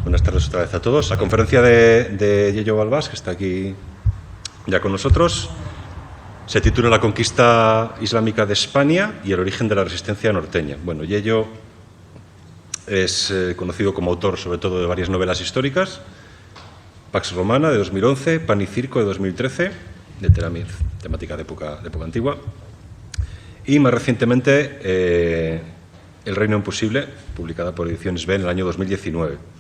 Buenas tardes otra vez a todos. La conferencia de Yello Balbás, que está aquí ya con nosotros, se titula La conquista islámica de España y el origen de la resistencia norteña. Bueno, Yello es conocido como autor sobre todo de varias novelas históricas, Pax Romana de 2011, Pan y Circo de 2013, de temática de época antigua, y más recientemente El Reino Imposible, publicada por Ediciones B en el año 2019.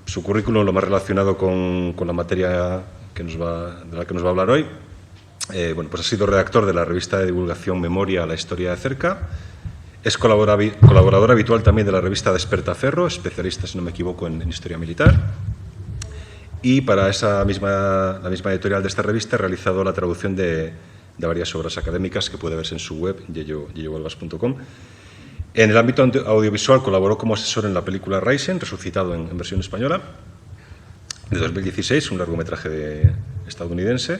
Su currículum, lo más relacionado con la materia de la que nos va a hablar hoy, bueno, pues ha sido redactor de la revista de divulgación Memoria, la historia de cerca, es colaborador habitual también de la revista Despertaferro, especialista, si no me equivoco, en historia militar, y para la misma editorial de esta revista ha realizado la traducción de varias obras académicas que puede verse en su web, yellobalbas.com. En el ámbito audiovisual colaboró como asesor en la película Rising, resucitado en versión española, de 2016, un largometraje estadounidense,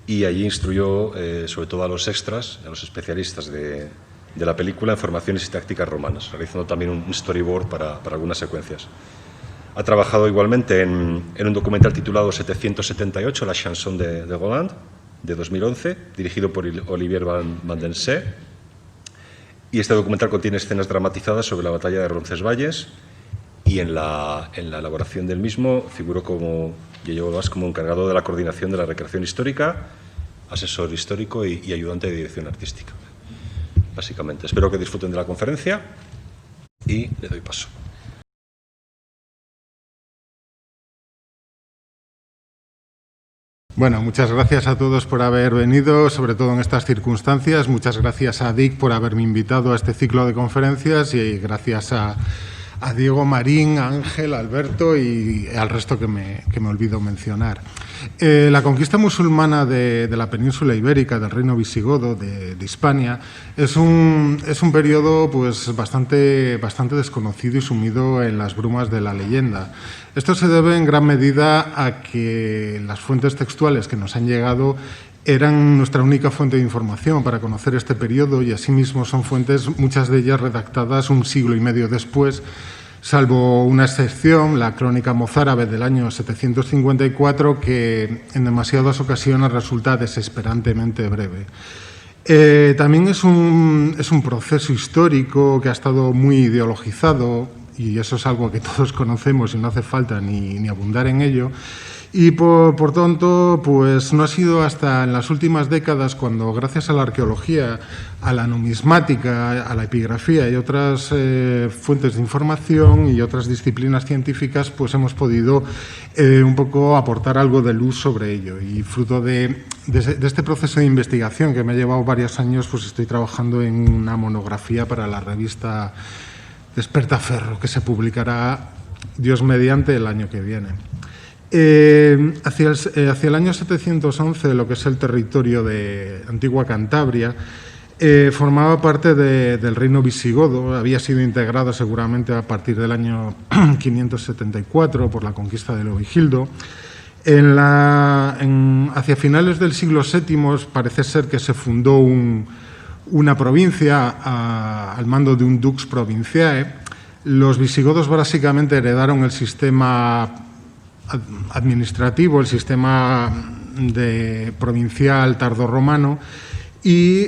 y allí instruyó sobre todo a los extras, a los especialistas de la película en formaciones y tácticas romanas, realizando también un storyboard para algunas secuencias. Ha trabajado igualmente en un documental titulado 778, La chanson de Roland, de 2011, dirigido por Olivier Van den See. Y este documental contiene escenas dramatizadas sobre la batalla de Roncesvalles, y en la elaboración del mismo figuró como Yello Balbás como encargado de la coordinación de la recreación histórica, asesor histórico y ayudante de dirección artística. Básicamente, espero que disfruten de la conferencia y le doy paso. Bueno, muchas gracias a todos por haber venido, sobre todo en estas circunstancias. Muchas gracias a DIC por haberme invitado a este ciclo de conferencias y gracias a Diego, Marín, a Ángel, a Alberto y al resto que me olvido mencionar. La conquista musulmana de la península ibérica, del reino visigodo, de Hispania, es un periodo pues, bastante desconocido y sumido en las brumas de la leyenda. Esto se debe en gran medida a que las fuentes textuales que nos han llegado eran nuestra única fuente de información para conocer este periodo y asimismo son fuentes, muchas de ellas redactadas un siglo y medio después, salvo una excepción, la crónica mozárabe del año 754, que en demasiadas ocasiones resulta desesperantemente breve. También es un proceso histórico que ha estado muy ideologizado, y eso es algo que todos conocemos y no hace falta ni abundar en ello. Y por tanto, pues no ha sido hasta en las últimas décadas cuando, gracias a la arqueología, a la numismática, a la epigrafía y otras fuentes de información y otras disciplinas científicas, pues hemos podido un poco aportar algo de luz sobre ello. Y fruto de este proceso de investigación que me ha llevado varios años, pues estoy trabajando en una monografía para la revista Despertaferro, que se publicará, Dios mediante, el año que viene. Hacia el año 711, lo que es el territorio de Antigua Cantabria, formaba parte del reino visigodo, había sido integrado seguramente a partir del año 574 por la conquista de Leovigildo. Hacia finales del siglo VII parece ser que se fundó una provincia al mando de un dux provinciae. Los visigodos básicamente heredaron el sistema administrativo, el sistema provincial tardorromano, y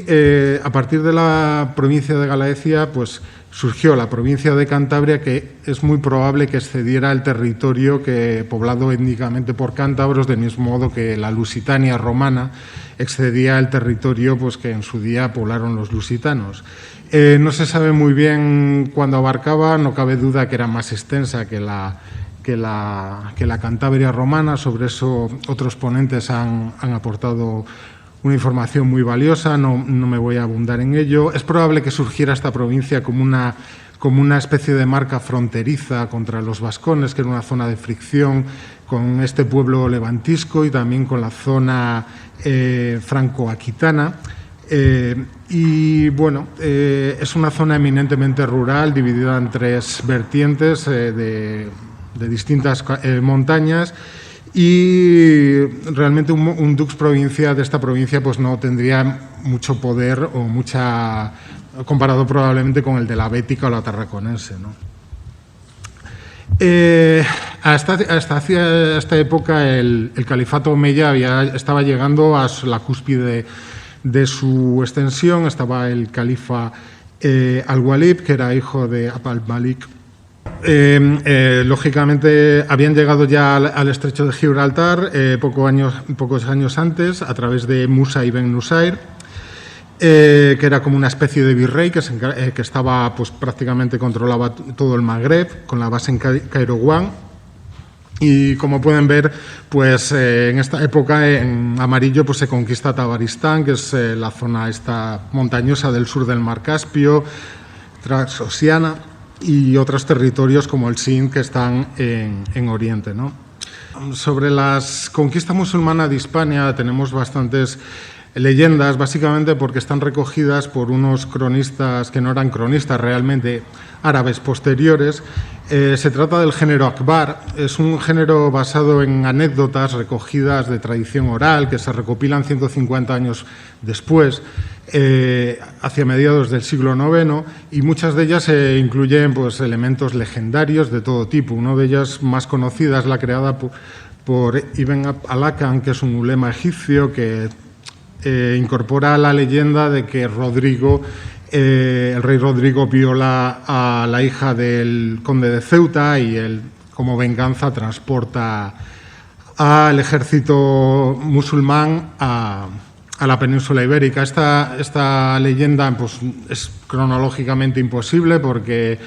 a partir de la provincia de Galaecia pues surgió la provincia de Cantabria, que es muy probable que excediera el territorio poblado étnicamente por cántabros, del mismo modo que la Lusitania romana excedía el territorio pues, que en su día poblaron los lusitanos. No se sabe muy bien cuándo abarcaba, no cabe duda que era más extensa que la Cantabria romana. Sobre eso otros ponentes han aportado una información muy valiosa, no me voy a abundar en ello. Es probable que surgiera esta provincia como una especie de marca fronteriza contra los vascones, que era una zona de fricción con este pueblo levantisco y también con la zona franco-aquitana. Y bueno, es una zona eminentemente rural, dividida en tres vertientes de distintas montañas, y realmente un dux provincia de esta provincia pues no tendría mucho poder o comparado probablemente con el de la Bética o la Tarraconense, ¿no? Hasta esta época el califato omeya estaba llegando a la cúspide de su extensión. Estaba el califa al-Walid, que era hijo de Abd al-Malik. Lógicamente habían llegado ya al estrecho de Gibraltar pocos años antes a través de Musa ibn Nusayr, que era como una especie de virrey que estaba, pues, prácticamente controlaba todo el Magreb, con la base en Kairouán. Y como pueden ver, pues en esta época en amarillo pues se conquista Tabaristán, que es la zona esta montañosa del sur del Mar Caspio, Transoxiana y otros territorios como el Sind, que están en Oriente, ¿no? Sobre las conquistas musulmanas de Hispania tenemos bastantes leyendas, básicamente porque están recogidas por unos cronistas que no eran cronistas realmente, árabes posteriores. Se trata del género Akbar. Es un género basado en anécdotas recogidas de tradición oral que se recopilan 150 años después, hacia mediados del siglo IX, y muchas de ellas incluyen, pues, elementos legendarios de todo tipo. Una de ellas más conocida es la creada por Ibn al-Hakan, que es un ulema egipcio que incorpora la leyenda de que el rey Rodrigo viola a la hija del conde de Ceuta y él, como venganza, transporta al ejército musulmán a la península ibérica. Esta leyenda, pues, es cronológicamente imposible porque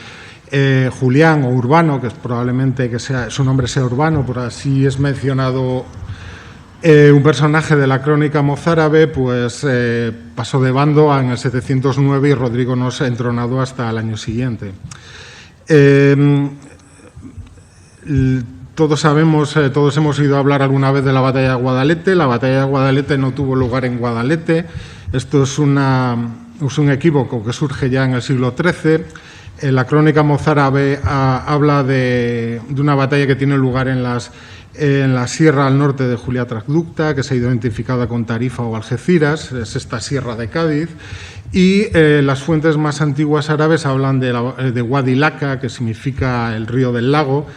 Julián o Urbano, que es probablemente su nombre sea Urbano, por así es mencionado, un personaje de la crónica mozárabe, pues pasó de bando en el 709 y Rodrigo no se ha entronado hasta el año siguiente. Todos hemos oído hablar alguna vez de la batalla de Guadalete. La batalla de Guadalete no tuvo lugar en Guadalete. Esto es un equívoco que surge ya en el siglo XIII. La crónica mozárabe habla de una batalla que tiene lugar en la sierra al norte de Julia Trasducta, que se ha identificado con Tarifa o Algeciras, es esta sierra de Cádiz, y las fuentes más antiguas árabes hablan de Wadi Laka, que significa el río del lago,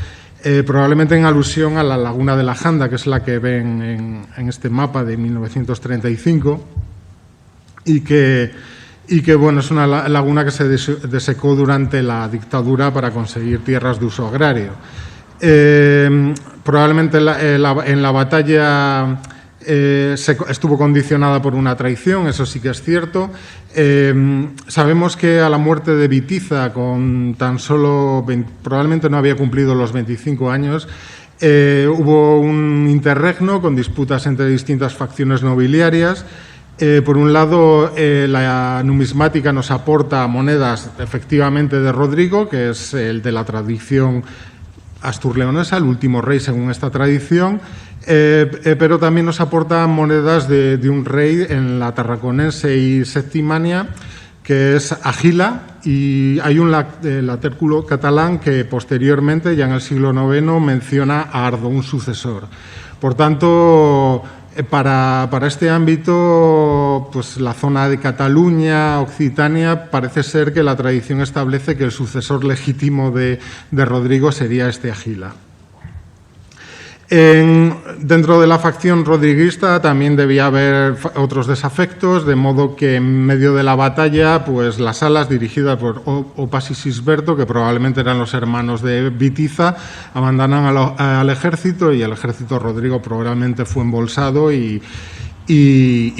probablemente en alusión a la laguna de la Janda, que es la que ven en este mapa de 1935, y que bueno, es una laguna que se desecó durante la dictadura para conseguir tierras de uso agrario. Probablemente en la batalla estuvo condicionada por una traición, eso sí que es cierto. Sabemos que a la muerte de Bitiza, con tan solo probablemente no había cumplido los 25 años, hubo un interregno con disputas entre distintas facciones nobiliarias. Por un lado, la numismática nos aporta monedas efectivamente de Rodrigo, que es el de la tradición asturleonesa, el último rey según esta tradición, pero también nos aporta monedas de un rey en la Tarraconense y Septimania, que es Agila, y hay un latérculo catalán que posteriormente, ya en el siglo IX, menciona a Ardo, un sucesor. Por tanto, para este ámbito, pues la zona de Cataluña, Occitania, parece ser que la tradición establece que el sucesor legítimo de Rodrigo sería este Agila. Dentro de la facción rodriguista también debía haber otros desafectos, de modo que en medio de la batalla, pues las alas dirigidas por Opas y Sisberto, que probablemente eran los hermanos de Bitiza, abandonan al ejército, y el ejército Rodrigo probablemente fue embolsado y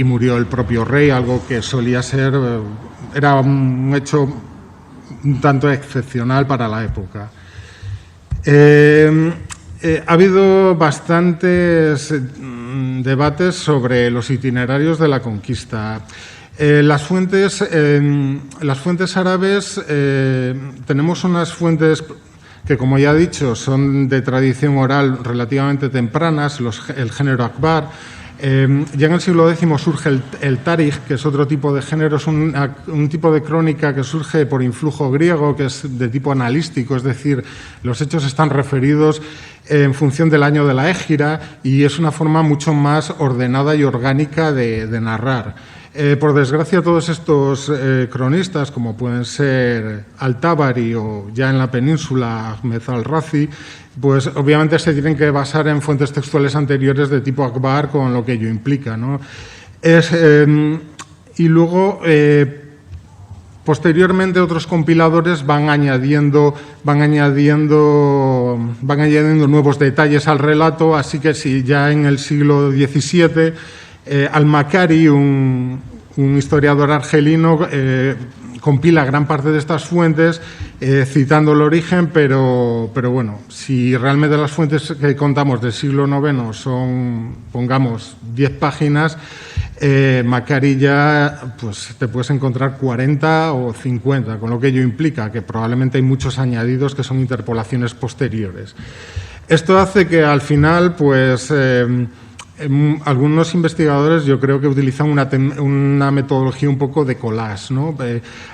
murió el propio rey, algo que solía ser, era un hecho un tanto excepcional para la época. Ha habido bastantes debates sobre los itinerarios de la conquista. Las fuentes árabes, tenemos unas fuentes que, como ya he dicho, son de tradición oral relativamente tempranas, el género Akbar. Ya en el siglo X surge el Tarikh, que es otro tipo de género, es un tipo de crónica que surge por influjo griego, que es de tipo analístico, es decir, los hechos están referidos en función del año de la égira y es una forma mucho más ordenada y orgánica de narrar. Por desgracia, todos estos cronistas, como pueden ser Al-Tabari o ya en la península Ahmed al-Razi, pues obviamente se tienen que basar en fuentes textuales anteriores de tipo Akbar, con lo que ello implica, ¿no? Y luego, posteriormente, otros compiladores van añadiendo nuevos detalles al relato, así que si ya en el siglo XVII, Al-Makari, un historiador argelino, compila gran parte de estas fuentes citando el origen, pero bueno, si realmente las fuentes que contamos del siglo IX son, pongamos, 10 páginas, Makari ya pues, te puedes encontrar 40 o 50, con lo que ello implica que probablemente hay muchos añadidos que son interpolaciones posteriores. Esto hace que al final, pues, algunos investigadores yo creo que utilizan una metodología un poco de collage, ¿no?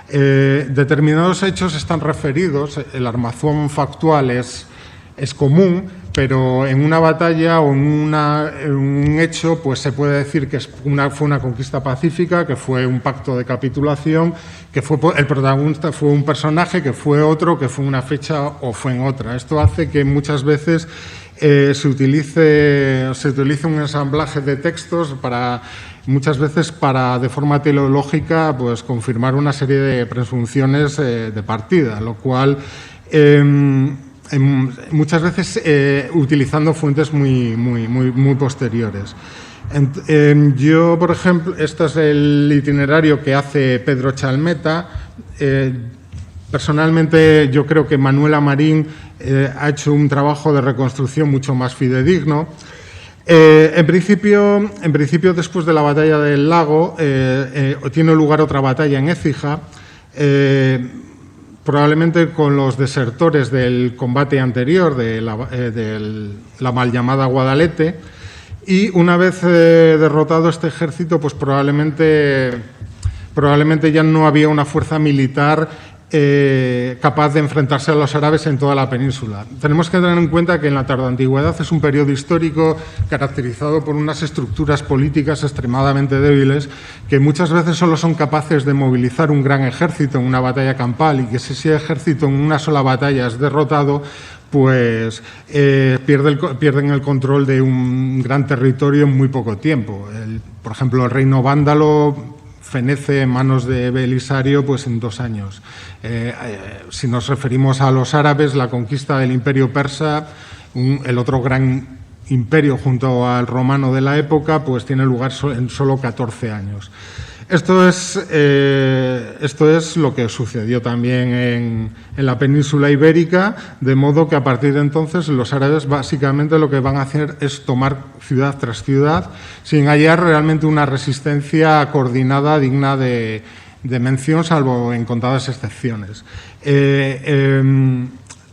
Determinados hechos están referidos, el armazón factual es común, pero en una batalla o en un hecho pues se puede decir que fue una conquista pacífica, que fue un pacto de capitulación, que el protagonista fue un personaje, que fue otro, que fue una fecha o fue en otra. Esto hace que muchas veces se utilice un ensamblaje de textos muchas veces de forma teleológica, pues confirmar una serie de presunciones de partida, lo cual muchas veces utilizando fuentes muy posteriores. Yo, por ejemplo, este es el itinerario que hace Pedro Chalmeta. Personalmente, yo creo que Manuela Marín ha hecho un trabajo de reconstrucción mucho más fidedigno. En principio, después de la batalla del lago, tiene lugar otra batalla en Écija, probablemente con los desertores del combate anterior, de la mal llamada Guadalete, y una vez derrotado este ejército, pues probablemente ya no había una fuerza militar capaz de enfrentarse a los árabes en toda la península. Tenemos que tener en cuenta que en la tardoantigüedad es un periodo histórico caracterizado por unas estructuras políticas extremadamente débiles que muchas veces solo son capaces de movilizar un gran ejército en una batalla campal, y que si ese ejército en una sola batalla es derrotado, pues pierden el control de un gran territorio en muy poco tiempo. Por ejemplo, el reino vándalo fenece en manos de Belisario pues en 2 años. Si nos referimos a los árabes, la conquista del imperio persa, el otro gran imperio junto al romano de la época, pues tiene lugar en solo 14 años. Esto es lo que sucedió también en la península ibérica, de modo que a partir de entonces los árabes básicamente lo que van a hacer es tomar ciudad tras ciudad sin hallar realmente una resistencia coordinada digna de mención, salvo en contadas excepciones.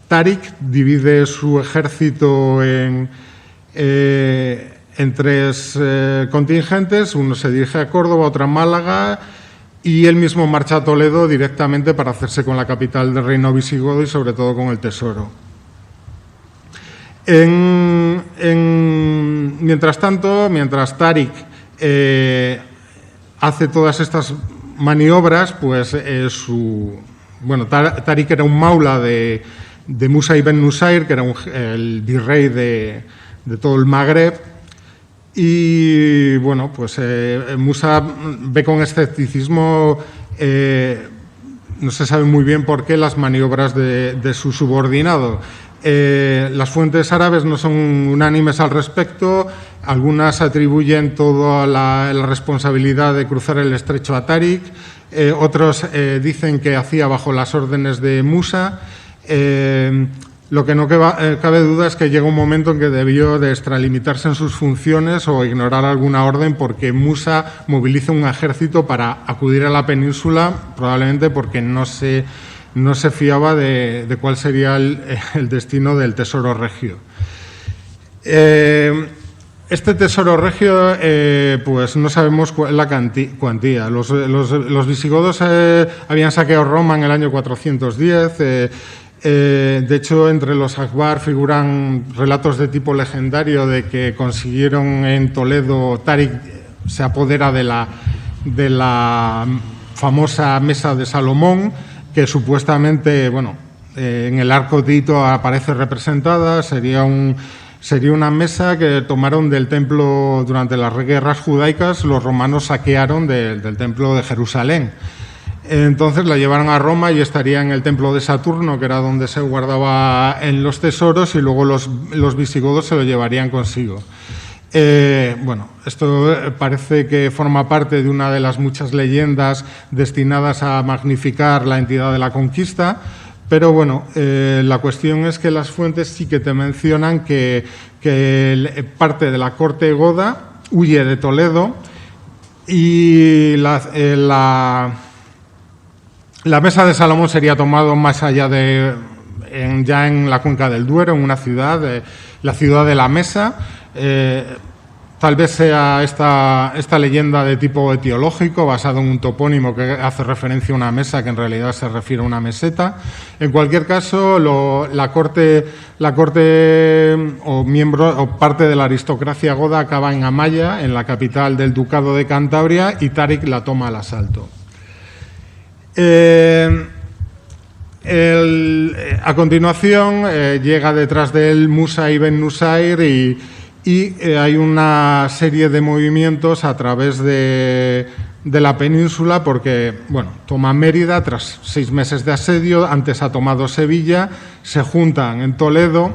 Táriq divide su ejército en 3 contingentes, uno se dirige a Córdoba, otro a Málaga, y él mismo marcha a Toledo directamente para hacerse con la capital del reino visigodo y sobre todo con el tesoro. Mientras Táriq hace todas estas maniobras, pues Táriq era un maula de Musa ibn Nusair, que era el virrey de todo el Magreb. Y bueno, pues Musa ve con escepticismo, no se sabe muy bien por qué, las maniobras de su subordinado. Las fuentes árabes no son unánimes al respecto. Algunas atribuyen toda la responsabilidad de cruzar el estrecho a Táriq. Otros dicen que hacía bajo las órdenes de Musa. Lo que no cabe duda es que llega un momento en que debió de extralimitarse en sus funciones o ignorar alguna orden, porque Musa moviliza un ejército para acudir a la península, probablemente porque no se fiaba de cuál sería el destino del tesoro regio. Este tesoro regio, pues no sabemos cuál es la cuantía. Los visigodos habían saqueado Roma en el año 410. De hecho, entre los Akbar figuran relatos de tipo legendario de que consiguieron en Toledo, Táriq se apodera de de la famosa Mesa de Salomón, que supuestamente, bueno, en el Arco de Tito aparece representada. Sería una mesa que tomaron del templo durante las guerras judaicas. Los romanos saquearon del templo de Jerusalén. Entonces la llevaron a Roma y estaría en el templo de Saturno, que era donde se guardaba en los tesoros, y luego los visigodos se lo llevarían consigo. Bueno, esto parece que forma parte de una de las muchas leyendas destinadas a magnificar la entidad de la conquista, pero bueno, la cuestión es que las fuentes sí que te mencionan que parte de la corte goda huye de Toledo y la Mesa de Salomón sería tomado más allá ya en la cuenca del Duero, en una ciudad, la ciudad de la Mesa. Tal vez sea esta leyenda de tipo etiológico, basado en un topónimo que hace referencia a una mesa que en realidad se refiere a una meseta. En cualquier caso, la corte o parte de la aristocracia goda acaba en Amaya, en la capital del Ducado de Cantabria, y Táriq la toma al asalto. A continuación llega detrás de él Musa ibn Nusair y hay una serie de movimientos a través de la península porque, bueno, toma Mérida tras 6 meses de asedio, antes ha tomado Sevilla, se juntan en Toledo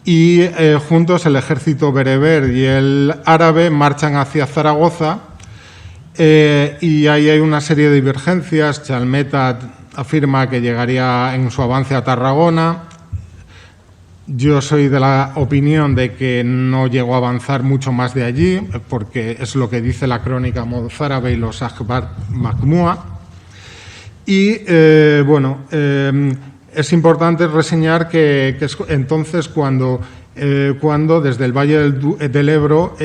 y juntos el ejército bereber y el árabe marchan hacia Zaragoza. Y ahí hay una serie de divergencias. Chalmeta afirma que llegaría en su avance a Tarragona. Yo soy de la opinión de que no llegó a avanzar mucho más de allí, porque es lo que dice la crónica mozárabe y los Akhbar Majmua. Y, bueno, es importante reseñar que es entonces cuando desde el Valle del Ebro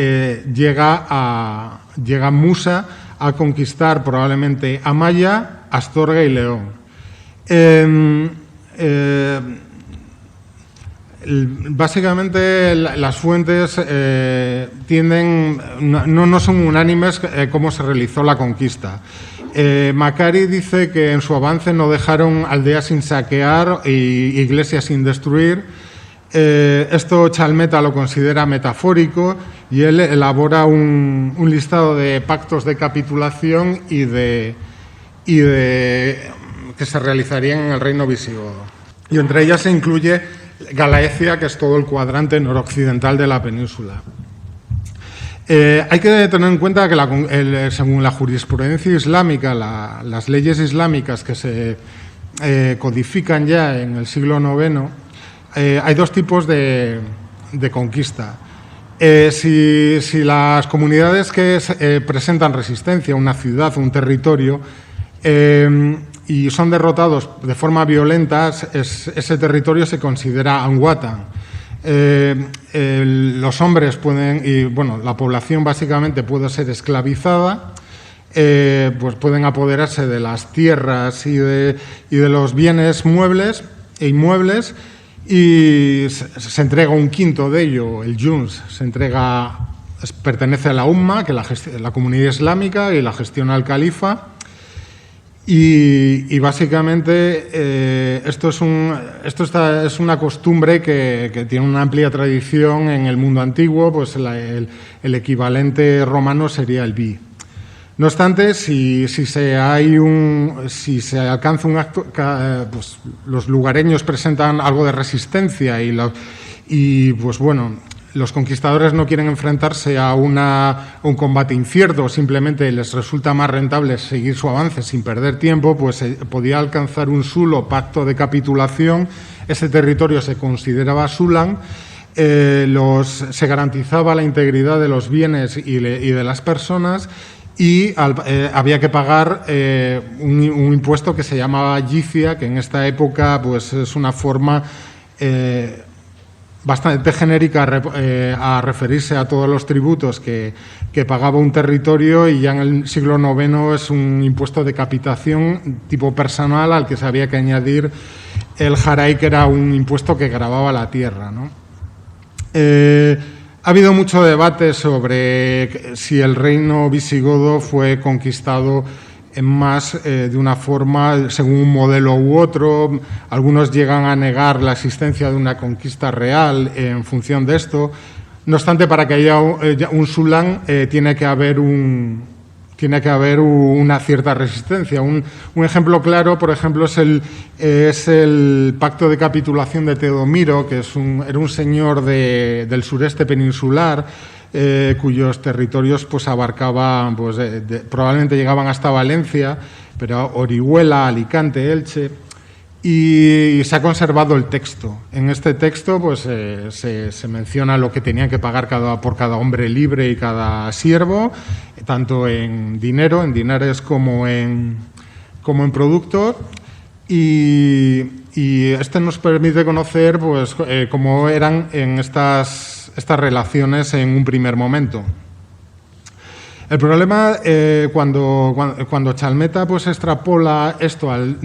llega Musa a conquistar probablemente Amaya, Astorga y León. Básicamente las fuentes no son unánimes cómo se realizó la conquista. Macari dice que en su avance no dejaron aldeas sin saquear e iglesias sin destruir. Esto Chalmeta lo considera metafórico y él elabora un listado de pactos de capitulación y de que se realizarían en el reino visigodo. Y entre ellas se incluye Galaecia, que es todo el cuadrante noroccidental de la península. Hay que tener en cuenta que según la jurisprudencia islámica, las leyes islámicas que se codifican ya en el siglo IX, hay 2 tipos de conquista. Si las comunidades que presentan resistencia a una ciudad o un territorio y son derrotados de forma violenta, ese territorio se considera anwatan. Los hombres la población básicamente puede ser esclavizada, pues pueden apoderarse de las tierras y de los bienes muebles e inmuebles, y se entrega un quinto de ello, el Junz, pertenece a la Umma, que la comunidad islámica, y la gestiona el califa. Y básicamente esto es una costumbre que tiene una amplia tradición en el mundo antiguo, pues el equivalente romano sería el bi. No obstante, si se alcanza un acto, pues los lugareños presentan algo de resistencia y pues bueno, los conquistadores no quieren enfrentarse a un combate incierto, simplemente les resulta más rentable seguir su avance sin perder tiempo, pues podía alcanzar un sul o pacto de capitulación. Ese territorio se consideraba sulan, se garantizaba la integridad de los bienes y de las personas, y había que pagar un impuesto que se llamaba jizya, que en esta época pues es una forma bastante genérica a referirse a todos los tributos que pagaba un territorio, y ya en el siglo IX es un impuesto de capitación tipo personal al que se había que añadir el jaray, que era un impuesto que gravaba la tierra, ¿no? Ha habido mucho debate sobre si el reino visigodo fue conquistado más de una forma, según un modelo u otro. Algunos llegan a negar la existencia de una conquista real en función de esto. No obstante, para que haya un sulán tiene que haber una cierta resistencia. Un ejemplo claro, por ejemplo, es el pacto de capitulación de Teodomiro, que era un señor del sureste peninsular, cuyos territorios pues, abarcaban, pues, probablemente llegaban hasta Valencia, pero Orihuela, Alicante, Elche, y se ha conservado el texto. En este texto pues, se menciona lo que tenían que pagar por cada hombre libre y cada siervo, tanto en dinero, en dinares, como en productos. Y este nos permite conocer pues, cómo eran en estas relaciones en un primer momento. El problema, cuando Chalmeta pues, extrapola esto al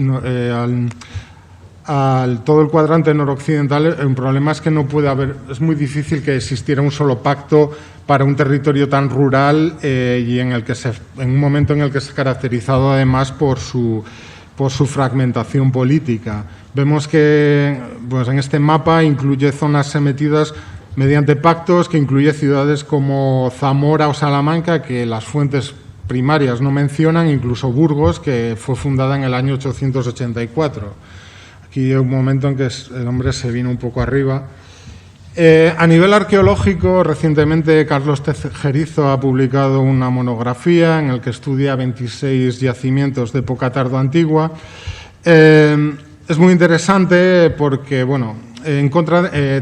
todo el cuadrante noroccidental, el problema es que no puede haber, es muy difícil que existiera un solo pacto para un territorio tan rural y en un momento en el que se ha caracterizado además por su fragmentación política. Vemos que pues, en este mapa incluye zonas sometidas mediante pactos, que incluye ciudades como Zamora o Salamanca, que las fuentes primarias no mencionan, incluso Burgos, que fue fundada en el año 884. Aquí hay un momento en que el hombre se vino un poco arriba. A nivel arqueológico, recientemente Carlos Tejerizo ha publicado una monografía en la que estudia 26 yacimientos de época tardoantigua. Es muy interesante porque, bueno,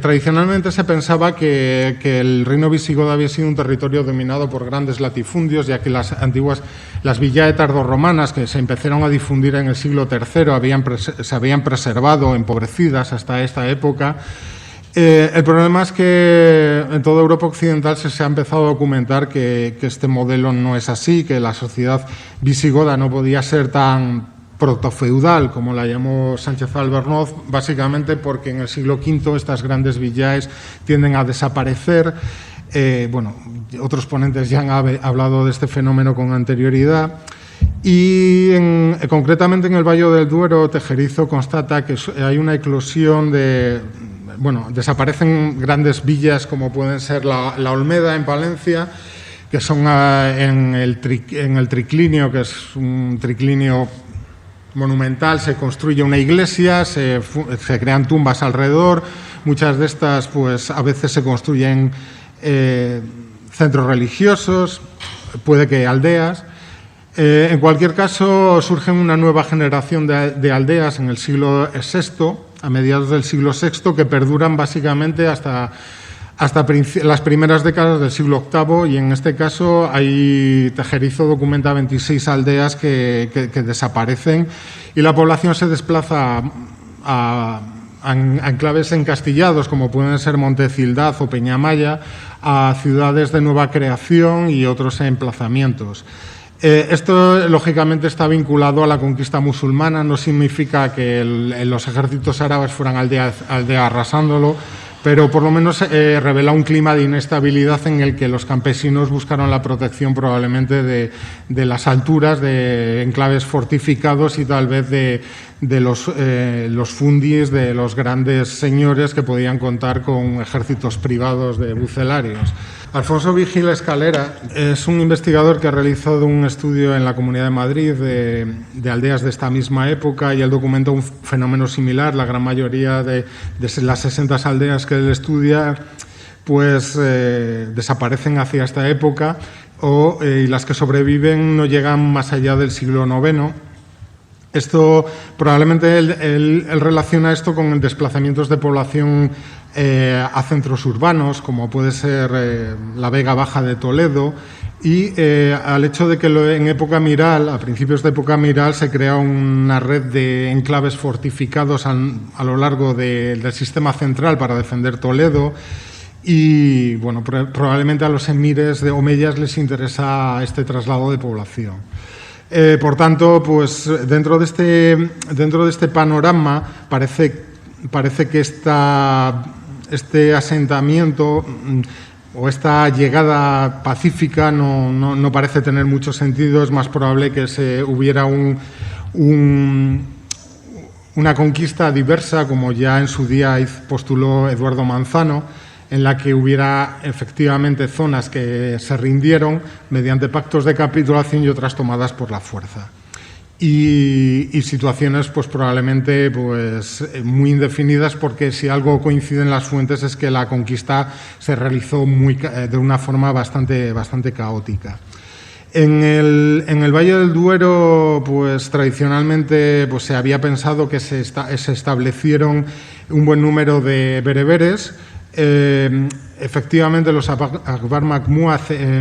tradicionalmente se pensaba que el reino visigodo había sido un territorio dominado por grandes latifundios, ya que las villae tardorromanas, que se empezaron a difundir en el siglo III, se habían preservado empobrecidas hasta esta época. El problema es que en toda Europa occidental se ha empezado a documentar que este modelo no es así, que la sociedad visigoda no podía ser tan protofeudal, como la llamó Sánchez Albornoz, básicamente porque en el siglo V estas grandes villaes tienden a desaparecer. Bueno, otros ponentes ya han hablado de este fenómeno con anterioridad. Y concretamente en el Valle del Duero, Tejerizo constata que hay una eclosión desaparecen grandes villas como pueden ser la Olmeda en Palencia, que son en el triclinio, que es un triclinio monumental, se construye una iglesia, se crean tumbas alrededor, muchas de estas pues a veces se construyen centros religiosos, puede que aldeas. En cualquier caso, surge una nueva generación de aldeas en el siglo VI, a mediados del siglo VI, que perduran básicamente hasta las primeras décadas del siglo VIII, y en este caso Tejerizo documenta 26 aldeas que desaparecen y la población se desplaza a enclaves encastillados, como pueden ser Montecildad o Peñamaya, a ciudades de nueva creación y otros emplazamientos. Esto, lógicamente, está vinculado a la conquista musulmana. No significa que los ejércitos árabes fueran aldea arrasándolo, pero por lo menos revela un clima de inestabilidad en el que los campesinos buscaron la protección probablemente de las alturas, de enclaves fortificados y tal vez de los fundis de los grandes señores que podían contar con ejércitos privados de bucelarios. Alfonso Vigil Escalera es un investigador que ha realizado un estudio en la Comunidad de Madrid de aldeas de esta misma época, y él documenta un fenómeno similar. La gran mayoría de las 60 aldeas que él estudia pues desaparecen hacia esta época, y las que sobreviven no llegan más allá del siglo IX. Esto probablemente él relaciona esto con desplazamientos de población a centros urbanos, como puede ser la Vega Baja de Toledo, y al hecho de que en época miral, a principios de época miral, se crea una red de enclaves fortificados a lo largo del sistema central para defender Toledo. Y bueno, probablemente a los emires de Omeyas les interesa este traslado de población. Por tanto, pues dentro de este panorama parece que este asentamiento o esta llegada pacífica no parece tener mucho sentido. Es más probable que se hubiera una conquista diversa, como ya en su día postuló Eduardo Manzano, en la que hubiera efectivamente zonas que se rindieron mediante pactos de capitulación y otras tomadas por la fuerza. Y situaciones pues probablemente pues muy indefinidas, porque si algo coincide en las fuentes es que la conquista se realizó de una forma bastante caótica. En el Valle del Duero, pues tradicionalmente pues, se había pensado que se establecieron un buen número de bereberes. Efectivamente, los Akbar Mahmud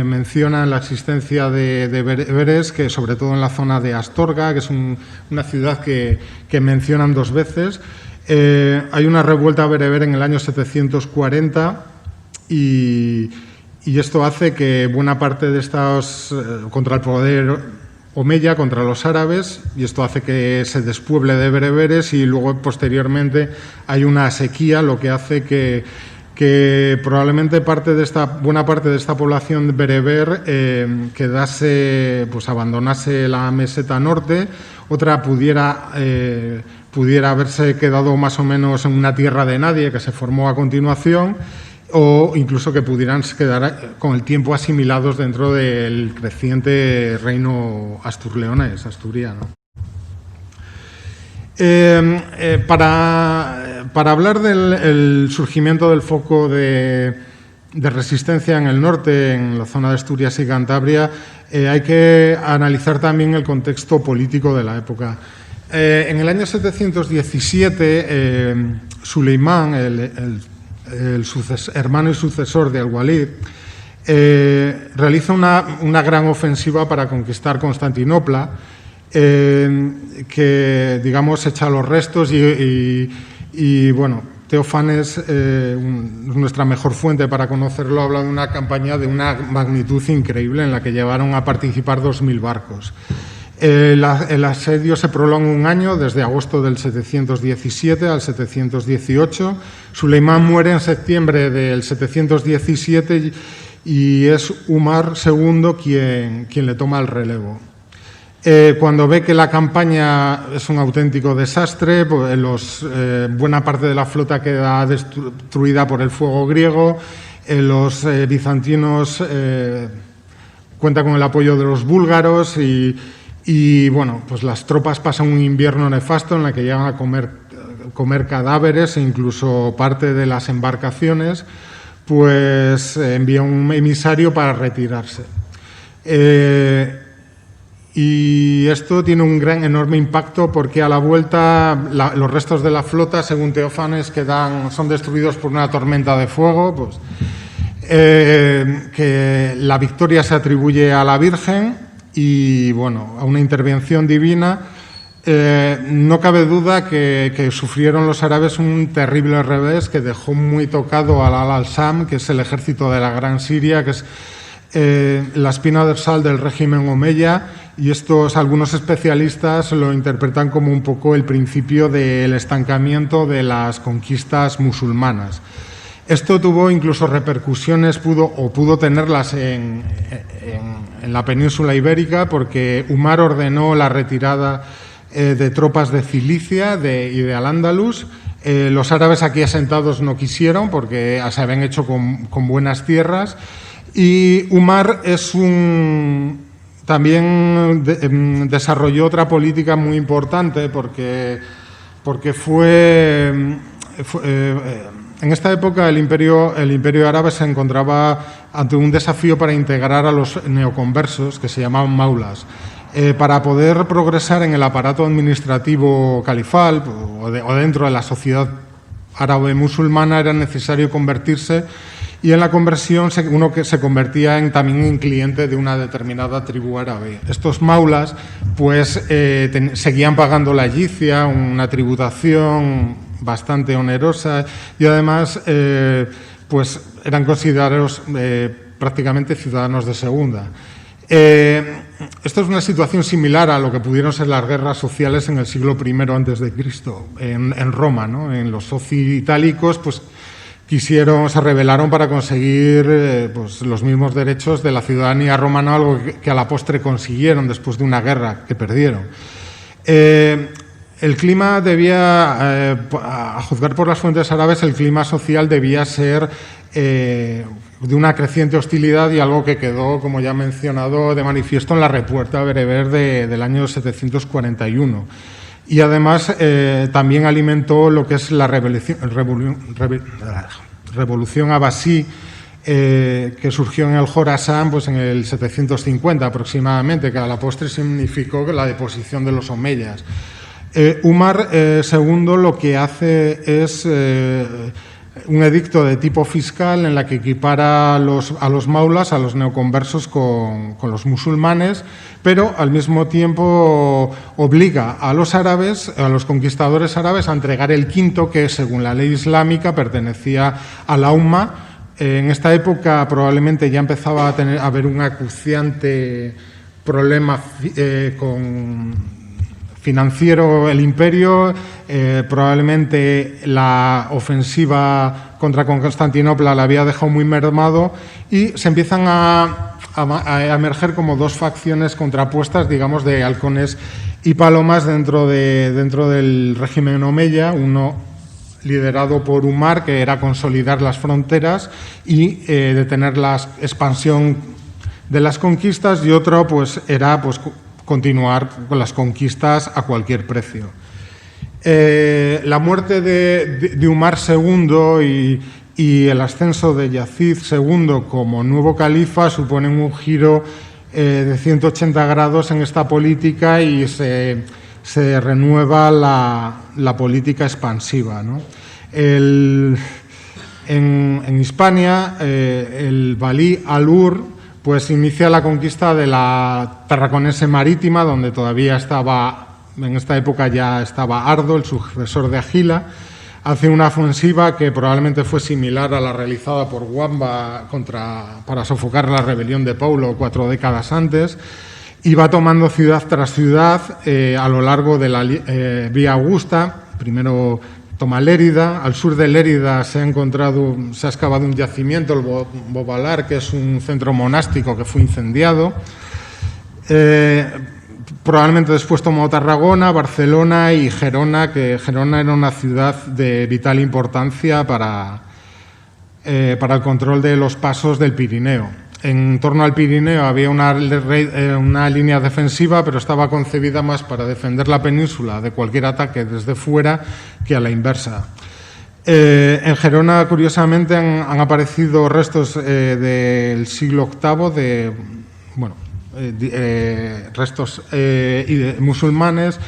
mencionan la existencia de bereberes, que sobre todo en la zona de Astorga, que es una ciudad que mencionan 2 veces. Hay una revuelta bereber en el año 740 y esto hace que buena parte de estos contra el poder omeya, contra los árabes, y esto hace que se despueble de bereberes, y luego posteriormente hay una sequía, lo que hace que probablemente buena parte de esta población bereber abandonase la meseta norte, otra pudiera haberse quedado más o menos en una tierra de nadie que se formó a continuación, o incluso que pudieran quedar con el tiempo asimilados dentro del creciente reino asturleonés, asturiano. Para hablar del surgimiento del foco de resistencia en el norte, en la zona de Asturias y Cantabria, hay que analizar también el contexto político de la época. En el año 717, Suleimán, el hermano y sucesor de Al-Walid, realiza una gran ofensiva para conquistar Constantinopla, que, digamos, echa los restos y bueno, Teófanes, nuestra mejor fuente para conocerlo, habla de una campaña de una magnitud increíble en la que llevaron a participar 2.000 barcos. El asedio se prolonga 1 año, desde agosto del 717 al 718. Suleimán muere en septiembre del 717 y es Umar II quien le toma el relevo. Cuando ve que la campaña es un auténtico desastre, pues buena parte de la flota queda destruida por el fuego griego, los bizantinos cuentan con el apoyo de los búlgaros y bueno, pues las tropas pasan un invierno nefasto en el que llegan a comer cadáveres, e incluso parte de las embarcaciones, pues envía un emisario para retirarse. Y esto tiene un enorme impacto, porque a la vuelta los restos de la flota, según Teófanes, son destruidos por una tormenta de fuego, pues, que la victoria se atribuye a la Virgen y bueno, a una intervención divina. No cabe duda que sufrieron los árabes un terrible revés que dejó muy tocado al al-Sam, que es el ejército de la Gran Siria, que es la espina dorsal del régimen omeya, y algunos especialistas lo interpretan como un poco el principio del estancamiento de las conquistas musulmanas. Esto tuvo incluso repercusiones, pudo tenerlas en la península ibérica, porque Umar ordenó la retirada de tropas de Cilicia y de Al-Ándalus. Los árabes aquí asentados no quisieron, porque se habían hecho con buenas tierras. Y Umar también desarrolló otra política muy importante, porque fue en esta época el imperio árabe se encontraba ante un desafío para integrar a los neoconversos, que se llamaban maulas. Para poder progresar en el aparato administrativo califal o dentro de la sociedad árabe musulmana, era necesario convertirse, y en la conversión uno que se convertía también en cliente de una determinada tribu árabe. Estos maulas pues seguían pagando la yizia, una tributación bastante onerosa, y además pues eran considerados prácticamente ciudadanos de segunda. Esto es una situación similar a lo que pudieron ser las guerras sociales en el siglo I a.C. en Roma, ¿no? En los soci itálicos, pues se rebelaron para conseguir pues, los mismos derechos de la ciudadanía romana, algo que a la postre consiguieron después de una guerra que perdieron. El clima debía, a juzgar por las fuentes árabes, el clima social debía ser de una creciente hostilidad y algo que quedó, como ya he mencionado, de manifiesto en la repuerta bereber del año 741. Y además también alimentó lo que es la revolución abasí, que surgió en el Jorasán pues en el 750 aproximadamente, que a la postre significó la deposición de los omeyas. Umar II lo que hace es un edicto de tipo fiscal en la que equipara a los maulas, a los neoconversos, con los musulmanes, pero al mismo tiempo obliga a los árabes, a los conquistadores árabes, a entregar el quinto, que según la ley islámica pertenecía a la umma. En esta época probablemente ya empezaba a haber un acuciante problema financiero el imperio, probablemente la ofensiva contra Constantinopla la había dejado muy mermado y se empiezan a emerger como dos facciones contrapuestas, digamos, de halcones y palomas dentro del régimen omeya, uno liderado por Umar, que era consolidar las fronteras y detener la expansión de las conquistas, y otro pues era pues continuar con las conquistas a cualquier precio. La muerte de Umar II y el ascenso de Yazid II como nuevo califa suponen un giro de 180 grados en esta política y se renueva la política expansiva, ¿no? En Hispania, el valí Al-Ur pues inicia la conquista de la Tarraconense Marítima, donde todavía estaba, en esta época ya estaba Ardo, el sucesor de Agila. Hace una ofensiva que probablemente fue similar a la realizada por Wamba para sofocar la rebelión de Paulo 4 décadas antes, y va tomando ciudad tras ciudad a lo largo de la Vía Augusta. Primero toma Lérida. Al sur de Lérida se ha excavado un yacimiento, el Bobalar, que es un centro monástico que fue incendiado. Probablemente después tomó Tarragona, Barcelona y Gerona, que Gerona era una ciudad de vital importancia para el control de los pasos del Pirineo. En torno al Pirineo había una línea defensiva, pero estaba concebida más para defender la península de cualquier ataque desde fuera que a la inversa. En Gerona, curiosamente, han aparecido restos del siglo VIII restos musulmanes,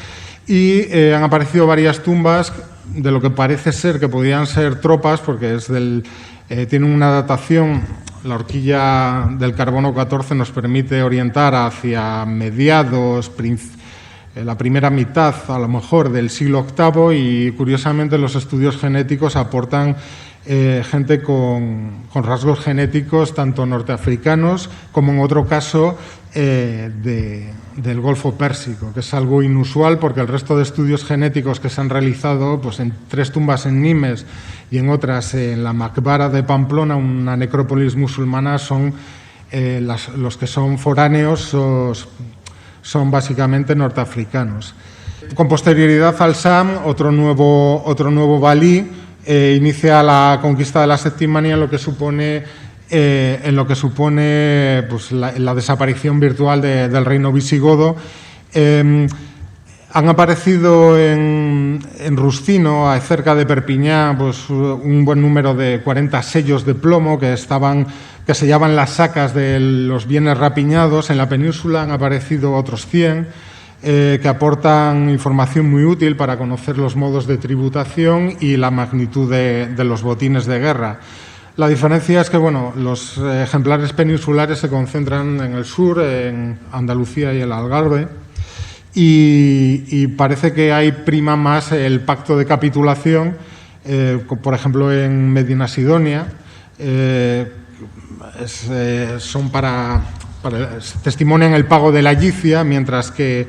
y han aparecido varias tumbas de lo que parece ser que podían ser tropas, porque tienen una datación. La horquilla del carbono 14 nos permite orientar hacia mediados, la primera mitad a lo mejor del siglo VIII, y curiosamente los estudios genéticos aportan gente con rasgos genéticos tanto norteafricanos como en otro caso del Golfo Pérsico, que es algo inusual porque el resto de estudios genéticos que se han realizado pues en 3 tumbas en Nimes y en otras en la Maqbara de Pamplona, una necrópolis musulmana, son los que son foráneos son básicamente norteafricanos. Con posterioridad al Sam, otro nuevo valí inicia la conquista de la Septimania, en lo que supone pues, la desaparición virtual del reino visigodo. Han aparecido en Ruscino, cerca de Perpiñán, pues, un buen número de 40 sellos de plomo que sellaban las sacas de los bienes rapiñados. En la península han aparecido otros 100 que aportan información muy útil para conocer los modos de tributación y la magnitud de los botines de guerra. La diferencia es que los ejemplares peninsulares se concentran en el sur, en Andalucía y el Algarve, y parece que hay prima más el pacto de capitulación, por ejemplo en Medinasidonia, testimonian el pago de la yicia, mientras que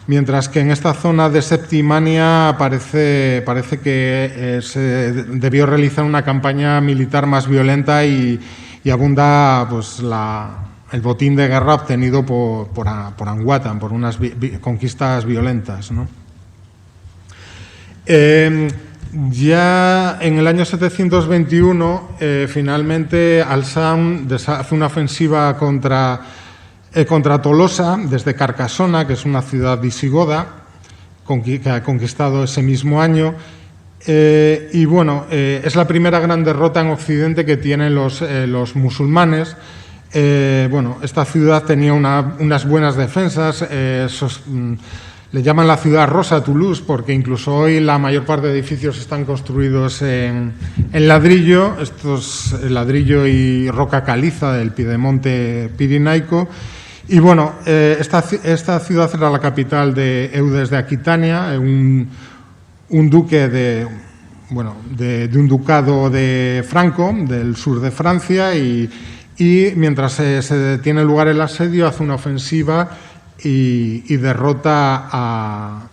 mientras que en esta zona de Septimania parece que se debió realizar una campaña militar más violenta y abunda pues, el botín de guerra obtenido por Anguatan, por unas conquistas violentas, ¿no? Ya en el año 721, finalmente Alsan hace una ofensiva contra Tolosa desde Carcasona, que es una ciudad visigoda que ha conquistado ese mismo año. Y bueno, es la primera gran derrota en Occidente que tienen los musulmanes. Bueno, esta ciudad tenía unas buenas defensas. Le llaman la ciudad rosa Toulouse porque incluso hoy la mayor parte de edificios están construidos en ladrillo, ladrillo y roca caliza del Piedemonte Pirenaico. Y bueno, esta ciudad era la capital de Eudes de Aquitania, un duque de un ducado de Franco, del sur de Francia, y mientras se tiene lugar el asedio hace una ofensiva y derrota a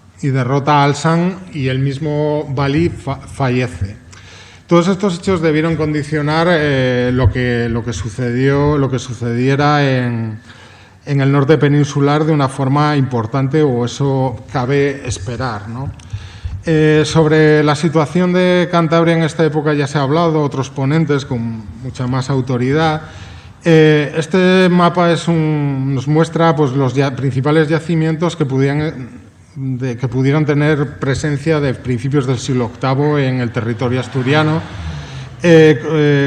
Alsan, y el mismo Valí fallece. Todos estos hechos debieron condicionar lo que sucediera en el norte peninsular de una forma importante, o eso cabe esperar, ¿no? Sobre la situación de Cantabria en esta época ya se ha hablado, otros ponentes con mucha más autoridad. Este mapa nos muestra pues, los principales yacimientos que pudieran tener presencia de principios del siglo VIII en el territorio asturiano.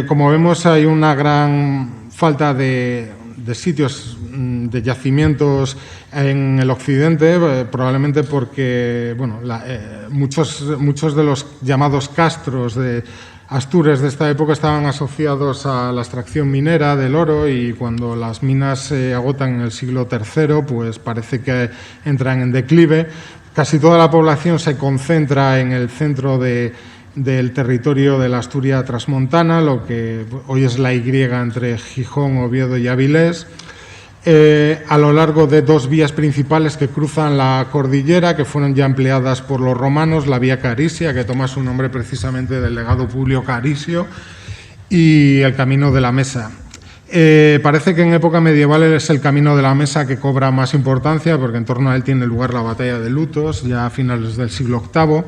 Como vemos, hay una gran falta de sitios de yacimientos en el occidente, probablemente porque bueno, muchos de los llamados castros de Astures de esta época estaban asociados a la extracción minera del oro, y cuando las minas se agotan en el siglo III, pues parece que entran en declive. Casi toda la población se concentra en el centro del territorio de la Asturia transmontana, lo que hoy es la Y entre Gijón, Oviedo y Avilés, a lo largo de dos vías principales que cruzan la cordillera, que fueron ya empleadas por los romanos, la vía Carisia, que toma su nombre precisamente del legado Publio Carisio, y el Camino de la Mesa. Parece que en época medieval es el Camino de la Mesa que cobra más importancia, porque en torno a él tiene lugar la batalla de Lutos, ya a finales del siglo VIII.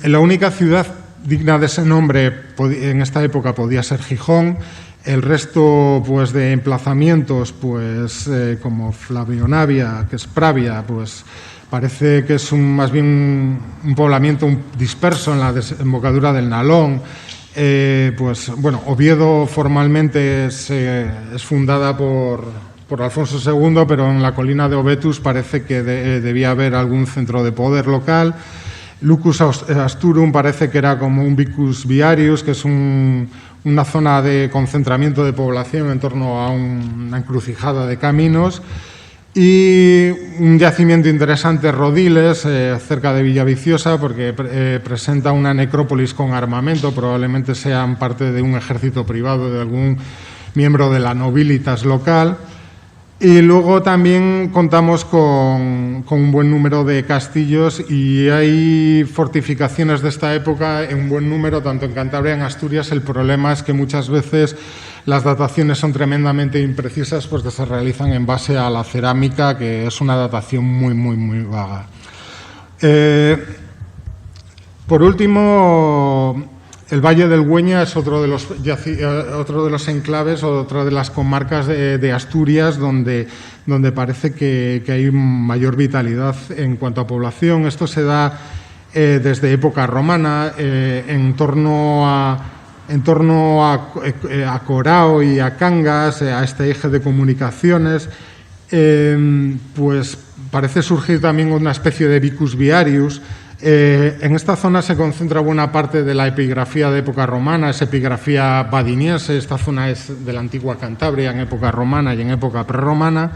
La única ciudad digna de ese nombre en esta época podía ser Gijón. El resto pues, de emplazamientos, pues, como Flavionavia, que es Pravia, pues, parece que es más bien un poblamiento disperso en la desembocadura del Nalón. Pues, bueno, Oviedo formalmente es fundada por Alfonso II, pero en la colina de Obetus parece que debía haber algún centro de poder local. Lucus Asturum parece que era como un vicus viarius, que es una zona de concentramiento de población en torno a una encrucijada de caminos, y un yacimiento interesante, Rodiles, cerca de Villaviciosa, porque presenta una necrópolis con armamento, probablemente sean parte de un ejército privado de algún miembro de la nobilitas local. Y luego también contamos con un buen número de castillos, y hay fortificaciones de esta época en un buen número, tanto en Cantabria como en Asturias. El problema es que muchas veces las dataciones son tremendamente imprecisas porque se realizan en base a la cerámica, que es una datación muy, muy, muy vaga. Por último, el Valle del Güeña es otro de los enclaves, otra de las comarcas de Asturias donde parece que hay mayor vitalidad en cuanto a población. Esto se da desde época romana, en torno a Corao y a Cangas, a este eje de comunicaciones. Pues parece surgir también una especie de vicus viarius. En esta zona se concentra buena parte de la epigrafía de época romana, es epigrafía badiniense. Esta zona es de la antigua Cantabria en época romana y en época prerromana.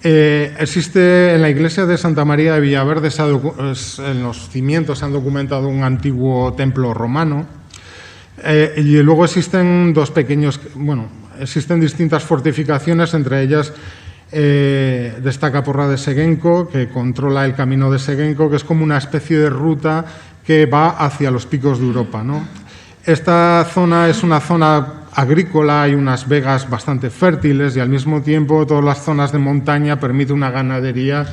Existe en la iglesia de Santa María de Villaverde, en los cimientos se han documentado un antiguo templo romano, y luego existen existen distintas fortificaciones, entre ellas Destaca Porra de Seguenco, que controla el camino de Seguenco, que es como una especie de ruta que va hacia los picos de Europa, ¿no? Esta zona es una zona agrícola, hay unas vegas bastante fértiles y al mismo tiempo todas las zonas de montaña permiten una ganadería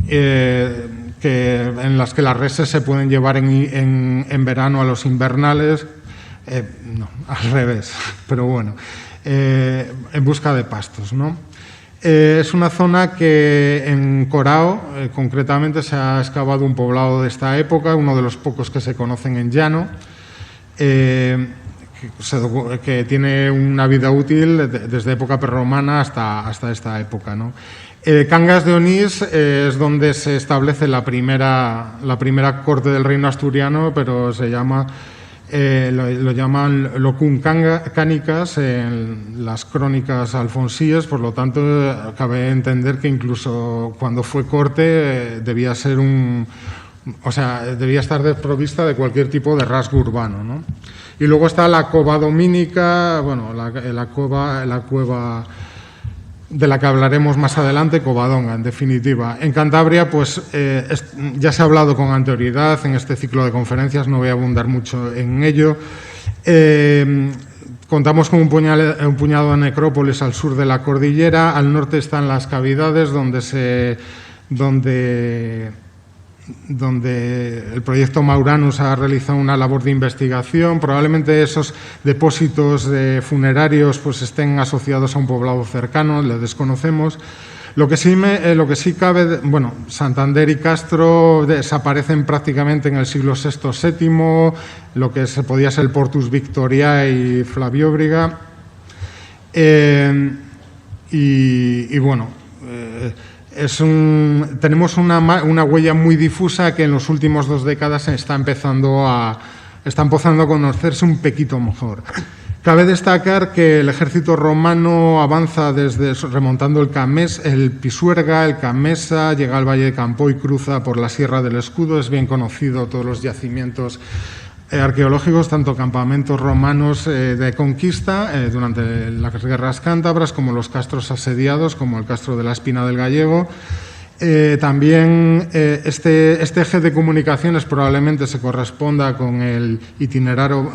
en las que las reses se pueden llevar en verano a los invernales, no, al revés, pero bueno, en busca de pastos, ¿no? Es una zona que en Corao, concretamente, se ha excavado un poblado de esta época, uno de los pocos que se conocen en llano, que tiene una vida útil desde época prerromana hasta esta época, ¿no? Cangas de Onís es donde se establece la primera corte del reino asturiano, pero se llama, lo llaman locum canicas en las crónicas alfonsíes, por lo tanto cabe entender que incluso cuando fue corte debía ser debía estar desprovista de cualquier tipo de rasgo urbano, ¿no? Y luego está la cova domínica, bueno, la cueva de la que hablaremos más adelante, Covadonga, en definitiva. En Cantabria, pues ya se ha hablado con anterioridad en este ciclo de conferencias, no voy a abundar mucho en ello. Contamos con un puñado de necrópolis al sur de la cordillera, al norte están las cavidades donde el proyecto Mauranus ha realizado una labor de investigación. Probablemente esos depósitos funerarios pues estén asociados a un poblado cercano, le desconocemos. Lo que sí cabe, bueno, Santander y Castro desaparecen prácticamente en el siglo VI-VII, lo que podía ser el Portus Victoriae y Flavióbriga. Tenemos una huella muy difusa que en los últimos 2 décadas está empezando a conocerse un poquito mejor. Cabe destacar que el ejército romano avanza remontando el Pisuerga, el Camesa, llega al Valle de Campo y cruza por la Sierra del Escudo. Es bien conocido todos los yacimientos arqueológicos, tanto campamentos romanos de conquista durante las guerras cántabras, como los castros asediados, como el castro de la Espina del Gallego. También este eje de comunicaciones probablemente se corresponda con el itinerario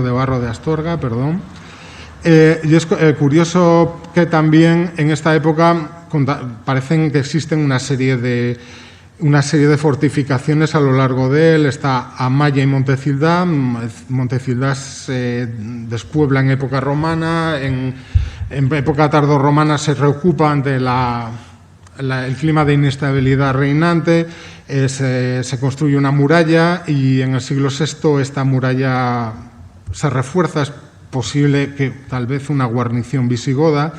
de Barro de Astorga, perdón. Y es curioso que también en esta época parecen que existen una serie de fortificaciones a lo largo de él. Está Amaya y Montecildá. Montecildá se despuebla en época romana, en época tardorromana se reocupa ante el clima de inestabilidad reinante, se construye una muralla y en el siglo VI esta muralla se refuerza. Es posible que tal vez una guarnición visigoda.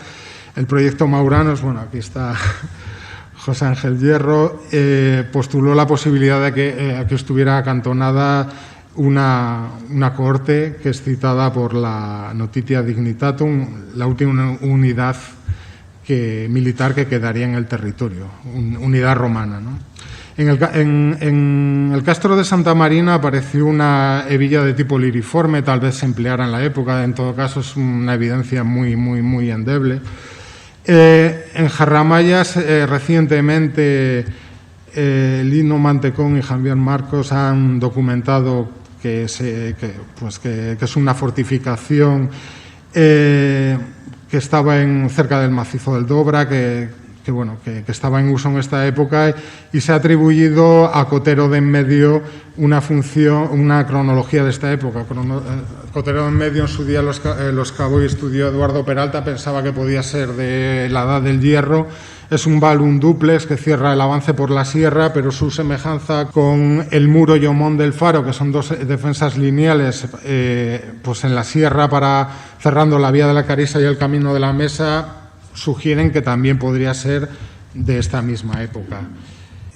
El proyecto Mauranos, bueno, aquí está José Ángel Hierro, postuló la posibilidad de que estuviera acantonada una cohorte que es citada por la Notitia Dignitatum, la última unidad militar que quedaría en el territorio, unidad romana, ¿no? En el castro de Santa Marina apareció una hebilla de tipo liriforme, tal vez se empleara en la época, en todo caso es una evidencia muy, muy, muy endeble. En Jarramayas, recientemente, Lino Mantecón y Javier Marcos han documentado que es una fortificación que estaba cerca del macizo del Dobra, que estaba en uso en esta época, y se ha atribuido a Cotero de Enmedio una cronología de esta época. Cotero de Enmedio en su día los cavó y estudió Eduardo Peralta, pensaba que podía ser de la Edad del Hierro. Es un balum duplex que cierra el avance por la sierra, pero su semejanza con el muro y Omón del Faro, que son 2 defensas lineales pues en la sierra cerrando la vía de la Carisa y el camino de la Mesa, sugieren que también podría ser de esta misma época.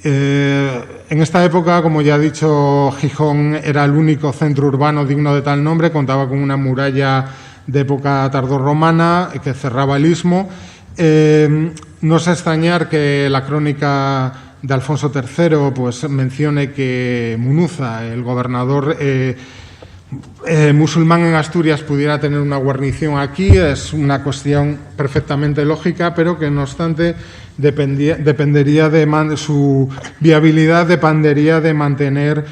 En esta época, como ya he dicho, Gijón era el único centro urbano digno de tal nombre, contaba con una muralla de época tardorromana que cerraba el istmo. No es extrañar que la crónica de Alfonso III pues mencione que Munuza, el gobernador, musulmán en Asturias pudiera tener una guarnición aquí es una cuestión perfectamente lógica, pero que no obstante dependería de su viabilidad, dependería de mantener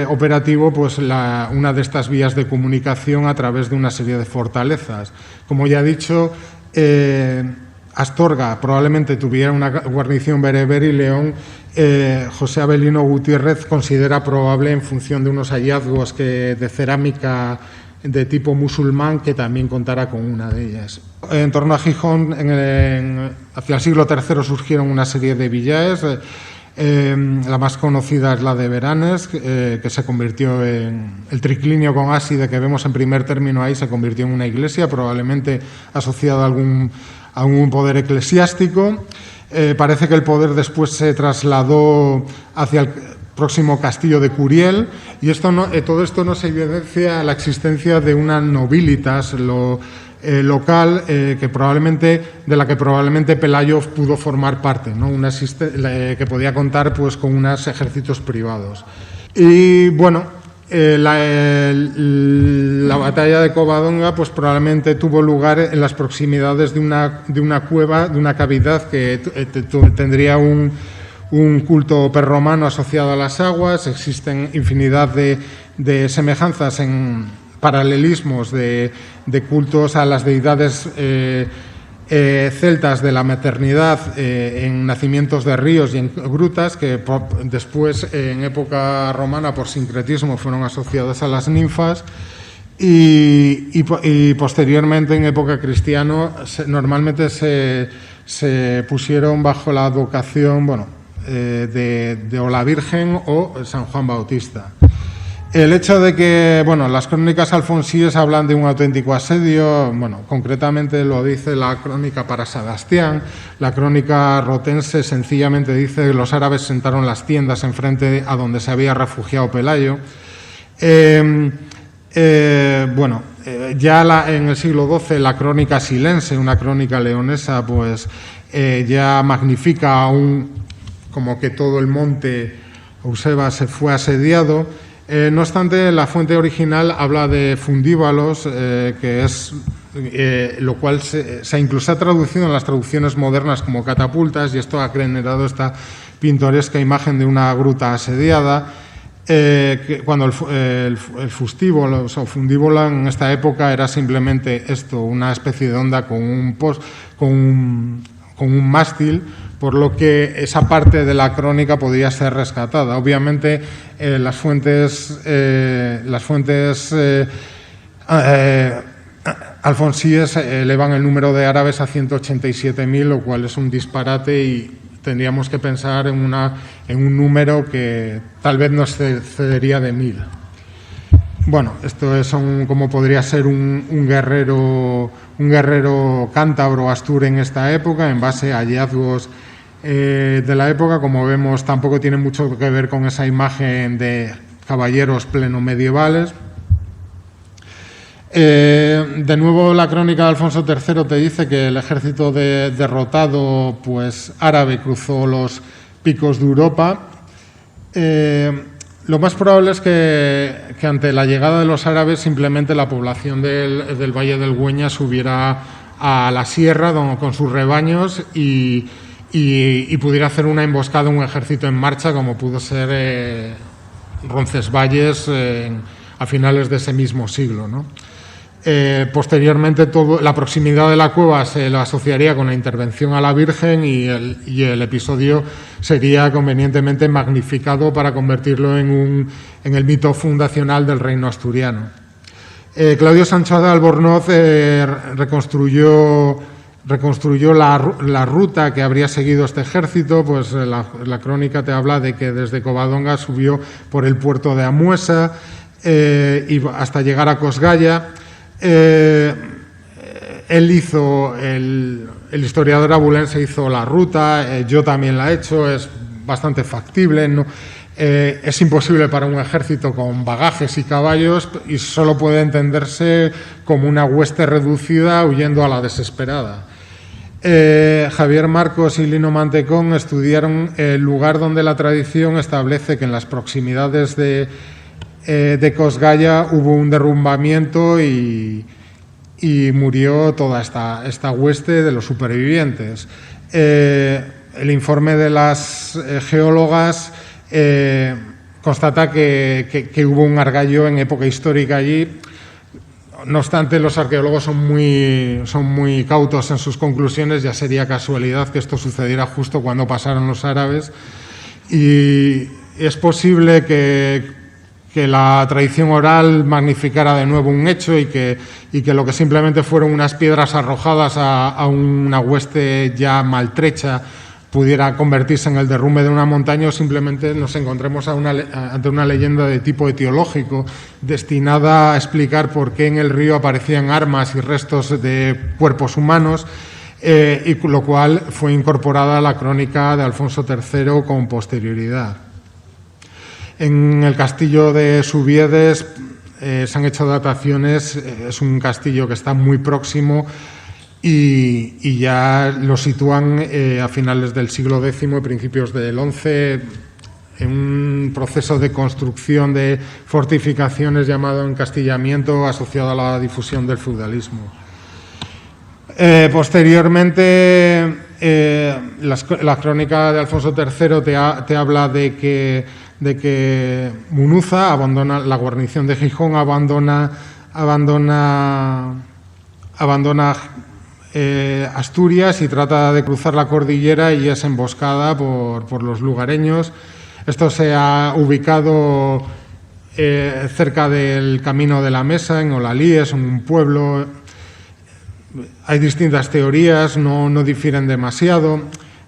operativo pues una de estas vías de comunicación a través de una serie de fortalezas. Como ya he dicho, Astorga probablemente tuviera una guarnición bereber y León, José Avelino Gutiérrez considera probable, en función de unos hallazgos de cerámica de tipo musulmán, que también contara con una de ellas. En torno a Gijón, hacia el siglo III surgieron una serie de villaes. La más conocida es la de Beranes, que se convirtió en el triclinio con ábside que vemos en primer término ahí, se convirtió en una iglesia, probablemente asociada a algún poder eclesiástico. Parece que el poder después se trasladó hacia el próximo castillo de Curiel, y todo esto nos evidencia la existencia de una nobilitas local de la que probablemente Pelayo pudo formar parte, ¿no? Que podía contar pues con unos ejércitos privados. Y bueno, la batalla de Covadonga pues probablemente tuvo lugar en las proximidades de una cueva, de una cavidad que tendría un culto prerromano asociado a las aguas. Existen infinidad de semejanzas en paralelismos de cultos a las deidades celtas de la maternidad en nacimientos de ríos y en grutas, que después, en época romana, por sincretismo, fueron asociadas a las ninfas, y posteriormente, en época cristiana, normalmente se pusieron bajo la advocación de o la Virgen o San Juan Bautista. El hecho de que, las crónicas alfonsíes hablan de un auténtico asedio, concretamente lo dice la crónica para Sebastián. La crónica rotense sencillamente dice que los árabes sentaron las tiendas enfrente a donde se había refugiado Pelayo. Ya en el siglo XII la crónica silense, una crónica leonesa, pues ya magnifica aún como que todo el monte Euseba se fue asediado. No obstante, la fuente original habla de fundívalos, lo cual se incluso ha traducido en las traducciones modernas como catapultas, y esto ha generado esta pintoresca imagen de una gruta asediada, cuando el fustíbulo, o fundíbulo en esta época era simplemente una especie de onda con un mástil, por lo que esa parte de la crónica podría ser rescatada. Obviamente, las fuentes alfonsíes elevan el número de árabes a 187.000, lo cual es un disparate, y tendríamos que pensar en un número que tal vez nos excedería de 1.000. Esto es como podría ser un guerrero cántabro astur en esta época, en base a hallazgos de la época. Como vemos, tampoco tiene mucho que ver con esa imagen de caballeros pleno medievales. De nuevo, la crónica de Alfonso III te dice que el ejército derrotado árabe cruzó los picos de Europa. Lo más probable es que ante la llegada de los árabes, simplemente la población del Valle del Güeña subiera a la sierra con sus rebaños y pudiera hacer una emboscada, un ejército en marcha, como pudo ser Roncesvalles a finales de ese mismo siglo, ¿no? Posteriormente, la proximidad de la cueva se lo asociaría con la intervención a la Virgen, y el episodio sería convenientemente magnificado para convertirlo en el mito fundacional del reino asturiano. Claudio Sancho de Albornoz reconstruyó la ruta que habría seguido este ejército. La crónica te habla de que desde Covadonga subió por el puerto de Amuesa y hasta llegar a Cosgalla. El historiador abulense hizo la ruta, yo también la he hecho, es bastante factible, ¿no? Es imposible para un ejército con bagajes y caballos, y solo puede entenderse como una hueste reducida huyendo a la desesperada. Javier Marcos y Lino Mantecón estudiaron el lugar donde la tradición establece que en las proximidades de de Cosgaya hubo un derrumbamiento y murió toda esta hueste de los supervivientes. El informe de las geólogas constata que hubo un argallo en época histórica allí. No obstante, los arqueólogos son muy cautos en sus conclusiones. Ya sería casualidad que esto sucediera justo cuando pasaron los árabes. Y es posible que la tradición oral magnificara de nuevo un hecho y que lo que simplemente fueron unas piedras arrojadas a una hueste ya maltrecha pudiera convertirse en el derrumbe de una montaña, o simplemente nos encontremos ante una leyenda de tipo etiológico destinada a explicar por qué en el río aparecían armas y restos de cuerpos humanos, y lo cual fue incorporada a la crónica de Alfonso III con posterioridad. En el castillo de Subiedes se han hecho dataciones. Es un castillo que está muy próximo y ya lo sitúan a finales del siglo X y principios del XI en un proceso de construcción de fortificaciones llamado encastillamiento, asociado a la difusión del feudalismo. Posteriormente, la crónica de Alfonso III te habla de que Munuza abandona la guarnición de Gijón, abandona Asturias y trata de cruzar la cordillera y es emboscada por los lugareños. Esto se ha ubicado cerca del Camino de la Mesa, en Olalíes, en un pueblo. Hay distintas teorías, no difieren demasiado.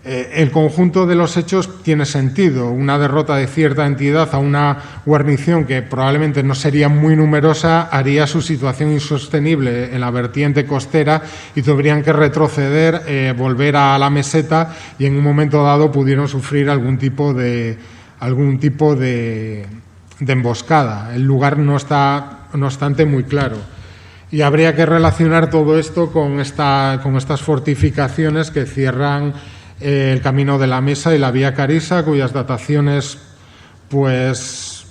El conjunto de los hechos tiene sentido. Una derrota de cierta entidad a una guarnición que probablemente no sería muy numerosa haría su situación insostenible en la vertiente costera y tendrían que retroceder, volver a la meseta, y en un momento dado pudieron sufrir algún tipo de emboscada. El lugar no está, no obstante, muy claro. Y habría que relacionar todo esto con estas fortificaciones que cierran el Camino de la Mesa y la Vía Carisa, cuyas dataciones pues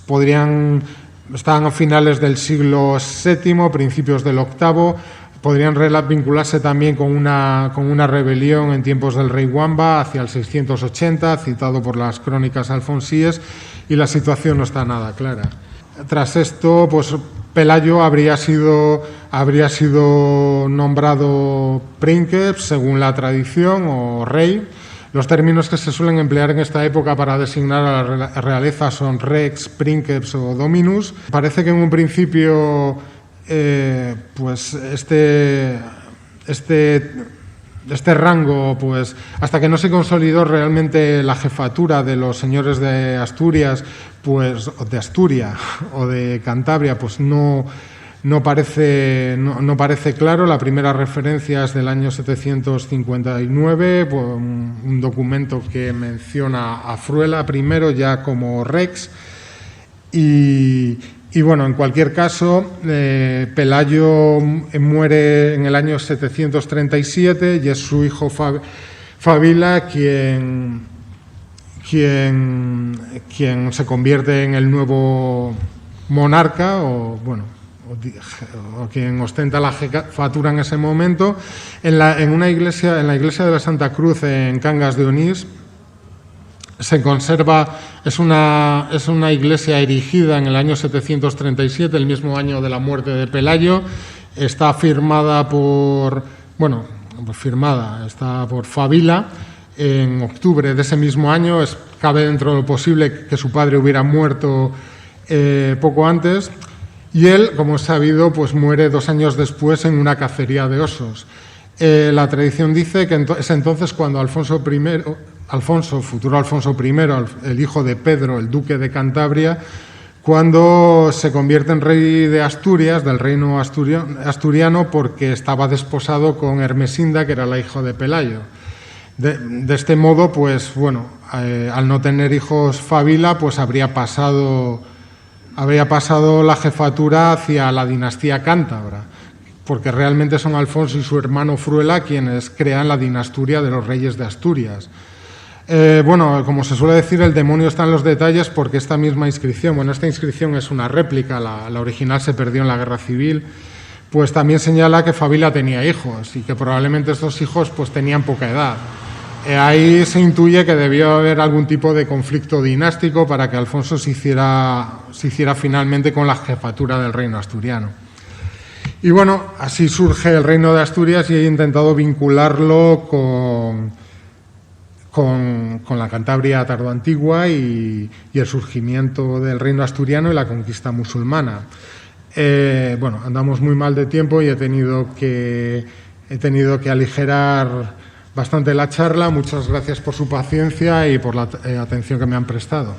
estaban a finales del siglo VII, principios del VIII. Podrían vincularse también con una rebelión en tiempos del rey Wamba hacia el 680, citado por las crónicas alfonsíes, y la situación no está nada clara. Tras esto, pues Pelayo habría sido nombrado princeps, según la tradición, o rey. Los términos que se suelen emplear en esta época para designar a la realeza son rex, princeps o dominus. Parece que en un principio pues este rango, pues hasta que no se consolidó realmente la jefatura de los señores de Asturias, pues de Asturia o de Cantabria, pues no parece claro. La primera referencia es del año 759, pues, un documento que menciona a Fruela primero ya como rex. Y bueno, en cualquier caso, Pelayo muere en el año 737 y es su hijo Fabila quien se convierte en el nuevo monarca, o quien ostenta la jefatura en ese momento. En la iglesia de la Santa Cruz en Cangas de Onís se conserva, es una iglesia erigida en el año 737, el mismo año de la muerte de Pelayo. Está firmada por Fabila en octubre de ese mismo año. Cabe dentro de lo posible que su padre hubiera muerto poco antes. Y él, como es sabido, pues muere 2 años después en una cacería de osos. La tradición dice que es entonces cuando futuro Alfonso I, el hijo de Pedro, el duque de Cantabria, cuando se convierte en rey de Asturias, del reino asturiano, porque estaba desposado con Hermesinda, que era la hija de Pelayo. De este modo, pues bueno, al no tener hijos Fabila, pues habría pasado la jefatura hacia la dinastía cántabra, porque realmente son Alfonso y su hermano Fruela quienes crean la dinastía de los reyes de Asturias. Bueno, como se suele decir, el demonio está en los detalles, porque esta misma inscripción, bueno, esta inscripción es una réplica, la original se perdió en la Guerra Civil, pues también señala que Fabila tenía hijos y que probablemente estos hijos pues tenían poca edad. Ahí se intuye que debió haber algún tipo de conflicto dinástico para que Alfonso se hiciera finalmente con la jefatura del reino asturiano. Y bueno, así surge el reino de Asturias y he intentado vincularlo con la Cantabria tardoantigua y el surgimiento del reino asturiano y la conquista musulmana. Bueno, andamos muy mal de tiempo y he tenido que aligerar bastante la charla. Muchas gracias por su paciencia y por la atención que me han prestado.